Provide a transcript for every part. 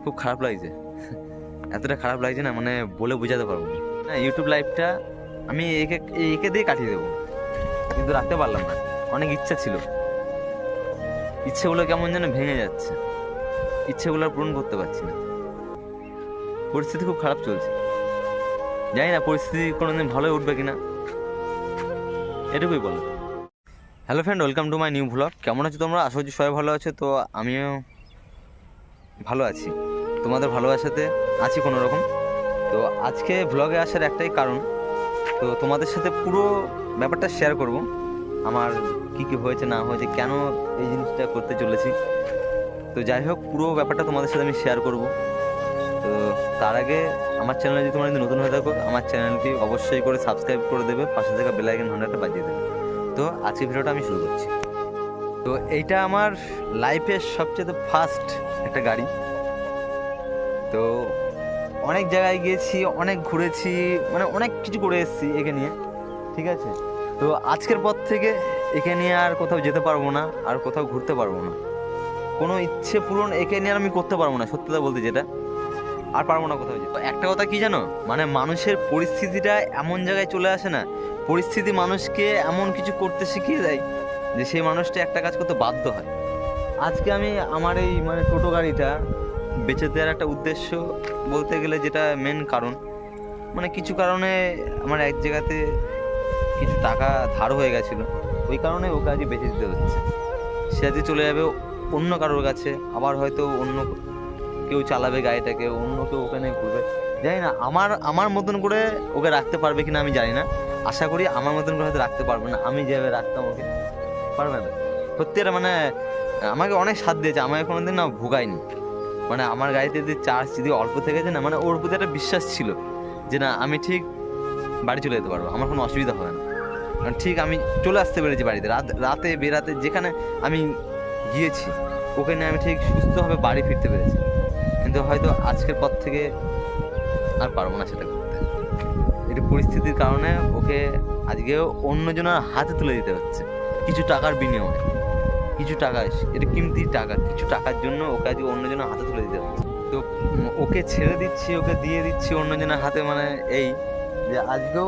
খুব খারাপ লাগছে। এতটা খারাপ লাগছে না, মানে বলে বোঝাতে পারবো না। ইউটিউব লাইভটা আমি একে দিয়ে কাটিয়ে দেবো, কিন্তু রাখতে পারলাম না। অনেক ইচ্ছা ছিল, ইচ্ছেগুলো কেমন যেন ভেঙে যাচ্ছে, ইচ্ছেগুলো আর পূরণ করতে পারছি না। পরিস্থিতি খুব খারাপ চলছে, জানি না পরিস্থিতি কোনোদিন ভালোই উঠবে কিনা, এটুকুই বলো। Hello friend, welcome to my new vlog. কেমন আছো তোমরা? আশা করছি সবাই ভালো আছো। তো আমিও ভালো আছি, তোমাদের ভালোবাসাতে আছি কোনো রকম। তো আজকে ভ্লগে আসার একটাই কারণ, তো তোমাদের সাথে পুরো ব্যাপারটা শেয়ার করব, আমার কি কি হয়েছে না হয়েছে, কেন এই জিনিসটা করতে চলেছি। তো যাই হোক, পুরো ব্যাপারটা তোমাদের সাথে আমি শেয়ার করব। তো তার আগে আমার চ্যানেলে যদি তোমরা যদি নতুন হয়ে থাকো, আমার চ্যানেলটি অবশ্যই করে সাবস্ক্রাইব করে দেবে, পাশে থাকা বেল আইকন ঘন্টাটা বাজিয়ে দেবে। তো আজকের ভিডিওটা আমি শুরু করছি। তো এইটা আমার লাইফের সবচেয়ে ফার্স্ট একটা গাড়ি। তো অনেক জায়গায় গিয়েছি, অনেক ঘুরেছি, মানে অনেক কিছু করে এসেছি একে নিয়ে, ঠিক আছে। তো আজকের পর থেকে একে নিয়ে আর কোথাও যেতে পারবো না, আর কোথাও ঘুরতে পারবো না। কোনো ইচ্ছে পূরণ একে নিয়ে আর আমি করতে পারবো না, সত্যিটা বলতে যেটা, আর পারবো না কোথাও যেতে। একটা কথা কি জানো, মানে মানুষের পরিস্থিতিটা এমন জায়গায় চলে আসে না, পরিস্থিতি মানুষকে এমন কিছু করতে শিখিয়ে দেয় যে সেই মানুষটা একটা কাজ করতে বাধ্য হয়। আজকে আমি আমার এই মানে টোটো গাড়িটা বেচে দেওয়ার একটা উদ্দেশ্য বলতে গেলে, যেটা মেন কারণ, মানে কিছু কারণে আমার এক জায়গাতে কিছু টাকা ধার হয়ে গেছিলো, ওই কারণে ওকে আজকে বেচে দিতে হচ্ছে। সে আজকে চলে যাবে অন্য কারোর কাছে, আবার হয়তো অন্য কেউ চালাবে গাড়িটাকে, অন্য কেউ ওখানে ঘুরবে। জানি না আমার মতন করে ওকে রাখতে পারবে কিনা আমি জানি না। আশা করি আমার মতন করে হয়তো রাখতে পারবে না, আমি যেভাবে রাখতাম ওকে পারবে না। সত্যি এটা মানে আমাকে অনেক সাথ দিয়েছে, আমাকে কোনোদিন না ভোগায়নি। মানে আমার গাড়িতে যদি চার্জ যদি অল্প থেকেছে না, মানে ওর প্রতি একটা বিশ্বাস ছিল যে না, আমি ঠিক বাড়ি চলে যেতে পারবো, আমার কোনো অসুবিধা হবে না। কারণ ঠিক আমি চলে আসতে পেরেছি বাড়িতে, রাতে বেরাতে যেখানে আমি গিয়েছি ওকে নিয়ে আমি ঠিক সুস্থভাবে বাড়ি ফিরতে পেরেছি। কিন্তু হয়তো আজকের পর থেকে আর পারবো না সেটা করতে। একটু পরিস্থিতির কারণে ওকে আজকেও অন্যজনের হাতে তুলে দিতে হচ্ছে, কিছু টাকার বিনিময়ে। কিছু টাকা, এটা কিমতি টাকা, কিছু টাকার জন্য ওকে আজকে অন্যজনের হাতে তুলে দিতে হচ্ছে। তো ওকে ছেড়ে দিচ্ছি, ওকে দিয়ে দিচ্ছি অন্যজনের হাতে, মানে এই যে আজকেও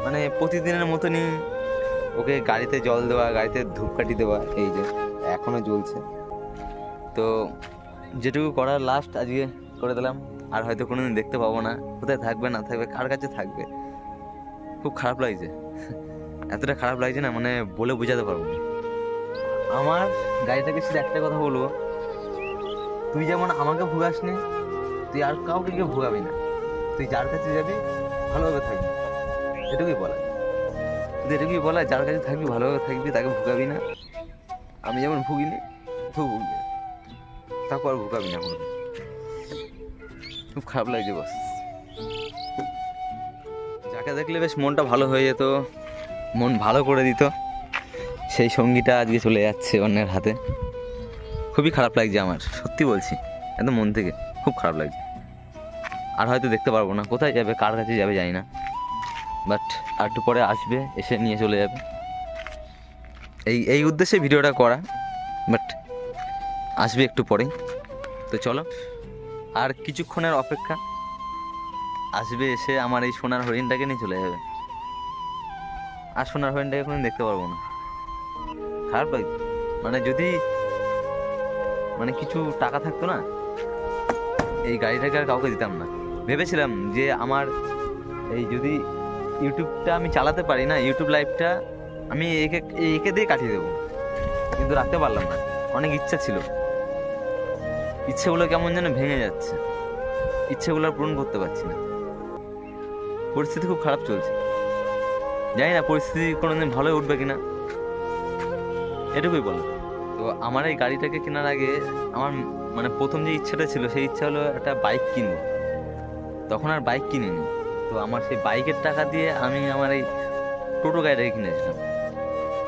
মানে প্রতিদিনের মতনই ওকে গাড়িতে জল দেওয়া, গাড়িতে ধূপকাঠি দেওয়া, এই যে এখনো জ্বলছে। তো যেটুকু করার লাস্ট আজকে করে দিলাম, আর হয়তো কোনোদিন দেখতে পাবো না। কোথায় থাকবে না থাকবে, কার কাছে থাকবে, খুব খারাপ লাগছে। এতটা খারাপ লাগছে না, মানে বলে বোঝাতে পারবো না। আমার গাড়িটাকে শুধু একটা কথা বলবো, তুই যেমন আমাকে ভোগাসনি, তুই আর কাউকে কেউ ভোগাবি না। তুই যার কাছে যাবি ভালোভাবে থাকবি, এটুকুই বলা। শুধু এটুকুই বলা, যার কাছে থাকবি ভালোভাবে থাকবি, তাকে ভোগাবি না। আমি যেমন ভুগিনি তুই ভুগবি, তারপর আর ভোগাবি না কোনো। খুব খারাপ লাগছে বস। যাকে দেখলে বেশ মনটা ভালো হয়ে যেত, মন ভালো করে দিত, সেই সঙ্গীটা আজকে চলে যাচ্ছে অন্যের হাতে। খুবই খারাপ লাগছে আমার, সত্যি বলছি, একদম মন থেকে খুব খারাপ লাগছে। আর হয়তো দেখতে পারবো না, কোথায় যাবে, কার কাছে যাবে জানি না, বাট আর একটু পরে আসবে, এসে নিয়ে চলে যাবে। এই উদ্দেশ্যে ভিডিওটা করা, বাট আসবে একটু পরেই। তো চলো, আর কিছুক্ষণের অপেক্ষা, আসবে, এসে আমার এই সোনার হরিণটাকে নিয়ে চলে যাবে। আর সোনার হরিণটাকে কোনো দেখতে পারবো না। খারাপ লাগছে, মানে যদি মানে কিছু টাকা থাকতো না, এই গাড়িটাকে আর কাউকে দিতাম না। ভেবেছিলাম যে আমার এই যদি ইউটিউবটা আমি চালাতে পারি না, ইউটিউব লাইভটা আমি একে দিয়ে কাটিয়ে দেবো, কিন্তু রাখতে পারলাম না। অনেক ইচ্ছা ছিল, ইচ্ছেগুলো কেমন যেন ভেঙে যাচ্ছে, ইচ্ছেগুলো আর পূরণ করতে পারছি না। পরিস্থিতি খুব খারাপ চলছে, জানি না পরিস্থিতি কোনোদিন ভালোই উঠবে কিনা, এটুকুই বলো। তো আমার এই গাড়িটাকে কেনার আগে আমার মানে প্রথম যে ইচ্ছাটা ছিল, সেই ইচ্ছা হলো একটা বাইক কিনবো। তখন আর বাইক কিনিনি, তো আমার সেই বাইকের টাকা দিয়ে আমি আমার এই টোটো গাড়িটাকে কিনেছিলাম।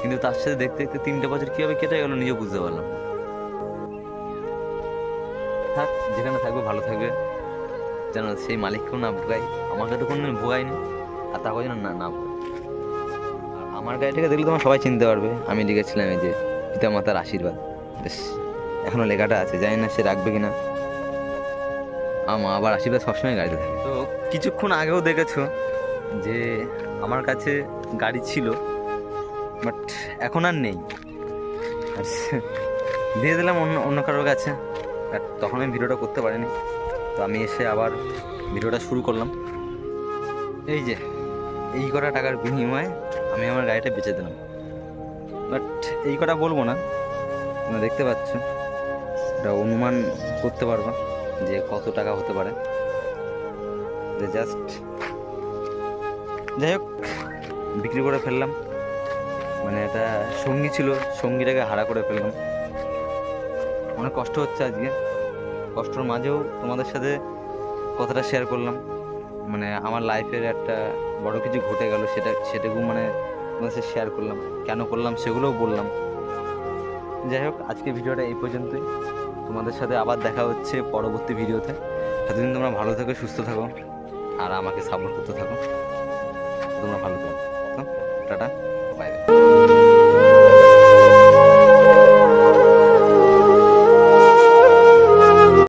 কিন্তু তার সাথে দেখতে দেখতে 3টে বছর কীভাবে কেটে গেলো নিজে বুঝতে পারলাম। থাক, যেখানে থাকবে ভালো থাকবে, যেন সেই মালিককেও না ভোগাই, আমাকে তো কোনোদিন ভোগায়নি, আর তাকেও যেন না ভোগাই। আর আমার গাড়িটাকে দেখলে তোমার সবাই চিনতে পারবে, আমি লিখেছিলাম এই যে পিতা মাতার আশীর্বাদ। বেশ, এখনো লেখাটা আছে, জানি না সে রাখবে কিনা। আমার আবার আশীর্বাদ সবসময় গাড়িতে থাকে। তো কিছুক্ষণ আগেও দেখেছো যে আমার কাছে গাড়ি ছিল, বাট এখন আর নেই, আর দিয়ে দিলাম অন্য অন্য কারোর কাছে। আর তখন আমি ভিডিওটা করতে পারিনি, তো আমি এসে আবার ভিডিওটা শুরু করলাম। এই যে এই কটা টাকার বিনিময়ে আমি আমার গাড়িটা বেচে দিলাম। বাট এই কটা বলবো না, তোমরা দেখতে পাচ্ছ, এটা অনুমান করতে পারবা যে কত টাকা হতে পারে। যে জাস্ট যাই হোক, বিক্রি করে ফেললাম। মানে এটা সঙ্গী ছিল, সঙ্গীটাকে হারা করে ফেললাম। অনেক কষ্ট হচ্ছে আজকে, কষ্টর মাঝেও তোমাদের সাথে কথাটা শেয়ার করলাম। মানে আমার লাইফের একটা বড় কিছু ঘটে গেল, সেটাকেও মানে তোমাদের সাথে শেয়ার করলাম, কেন করলাম সেগুলোও বললাম। যাই হোক, আজকে ভিডিওটা এই পর্যন্তই। তোমাদের সাথে আবার দেখা হচ্ছে পরবর্তী ভিডিওতে। ততদিন তোমরা ভালো থাকো, সুস্থ থাকো, আর আমাকে সাপোর্ট করতে থাকো। তোমরা ভালো থাকো।